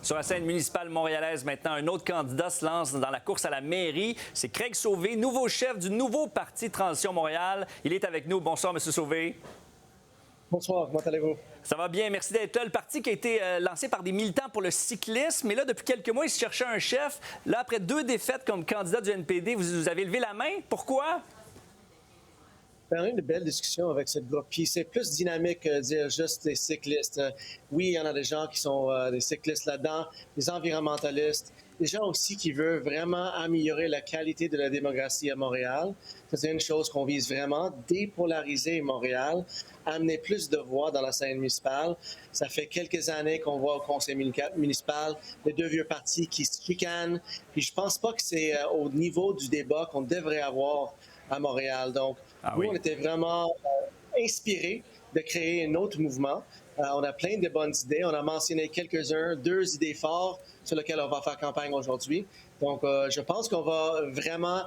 Sur la scène municipale montréalaise, maintenant, un autre candidat se lance dans la course à la mairie. C'est Craig Sauvé, nouveau chef du nouveau parti Transition Montréal. Il est avec nous. Bonsoir, M. Sauvé. Bonsoir, comment allez-vous? Ça va bien, merci d'être là. Le parti qui a été lancé par des militants pour le cyclisme, mais là, depuis quelques mois, ils se cherchaient un chef. Là, après 2 défaites comme candidat du NPD, vous avez levé la main. Pourquoi? On a eu une belle discussion avec ce groupe. Puis c'est plus dynamique que dire juste des cyclistes. Oui, il y en a des gens qui sont des cyclistes là-dedans, des environnementalistes, des gens aussi qui veulent vraiment améliorer la qualité de la démocratie à Montréal. Ça, c'est une chose qu'on vise vraiment, dépolariser Montréal, amener plus de voix dans la scène municipale. Ça fait quelques années qu'on voit au conseil municipal les 2 vieux partis qui se chicanent. Puis je pense pas que c'est au niveau du débat qu'on devrait avoir à Montréal. Donc, nous, on était vraiment inspirés de créer un autre mouvement. On a plein de bonnes idées. On a mentionné quelques-uns, 2 idées fortes sur lesquelles on va faire campagne aujourd'hui. Donc, je pense qu'on va vraiment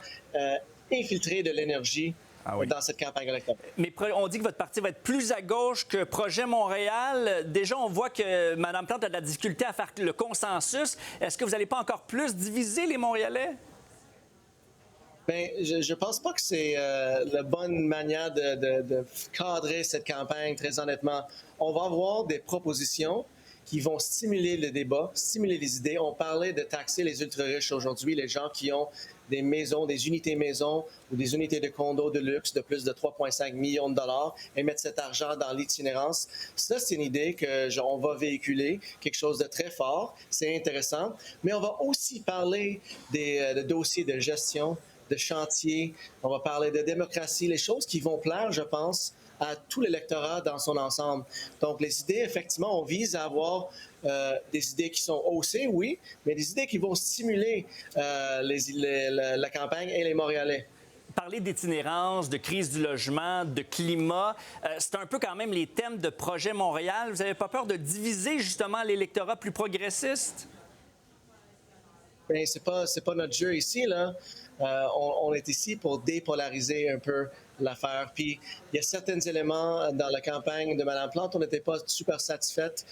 infiltrer de l'énergie dans cette campagne électorale. Mais on dit que votre parti va être plus à gauche que Projet Montréal. Déjà, on voit que Mme Plante a de la difficulté à faire le consensus. Est-ce que vous n'allez pas encore plus diviser les Montréalais? Bien, je pense pas que c'est la bonne manière de cadrer cette campagne, très honnêtement. On va avoir des propositions qui vont stimuler le débat, stimuler les idées. On parlait de taxer les ultra-riches aujourd'hui, les gens qui ont des maisons, des unités maisons ou des unités de condos de luxe de plus de 3,5 millions de dollars et mettre cet argent dans l'itinérance. Ça, c'est une idée qu'on va véhiculer, quelque chose de très fort. C'est intéressant. Mais on va aussi parler des dossiers de gestion, de chantier, on va parler de démocratie, les choses qui vont plaire, je pense, à tout l'électorat dans son ensemble. Donc, les idées, effectivement, on vise à avoir des idées qui sont haussées, oui, mais des idées qui vont stimuler la campagne et les Montréalais. Parler d'itinérance, de crise du logement, de climat, c'est un peu quand même les thèmes de Projet Montréal. Vous n'avez pas peur de diviser justement l'électorat plus progressiste? Bien, c'est pas notre jeu ici, là. On est ici pour dépolariser un peu l'affaire. Puis, il y a certains éléments dans la campagne de Mme Plante, on n'était pas super satisfaite,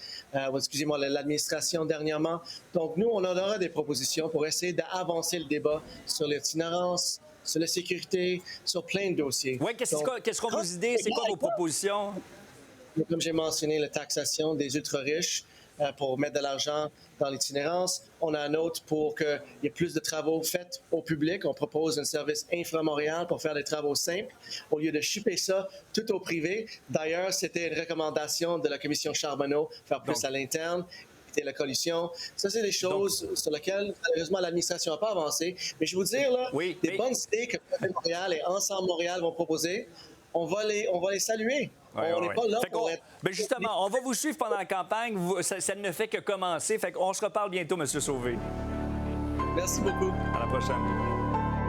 excusez-moi, l'administration dernièrement. Donc, nous, on aura des propositions pour essayer d'avancer le débat sur l'itinérance, sur la sécurité, sur plein de dossiers. Oui, qu'est-ce qu'on vos idées? C'est quoi vos propositions? Comme j'ai mentionné, la taxation des ultra-riches pour mettre de l'argent dans l'itinérance. On a un autre pour qu'il y ait plus de travaux faits au public. On propose un service Infra-Montréal pour faire des travaux simples au lieu de chipper ça tout au privé. D'ailleurs, c'était une recommandation de la commission Charbonneau, faire plus à l'interne. La coalition. Ça, c'est des choses sur lesquelles, malheureusement, l'administration n'a pas avancé. Mais je vais vous dire, là, des bonnes idées que Montréal et Ensemble Montréal vont proposer, on va les saluer. On n'est pas là pour être... Ben justement, on va vous suivre pendant la campagne. Ça ne fait que commencer. Fait qu'on se reparle bientôt, M. Sauvé. Merci beaucoup. À la prochaine.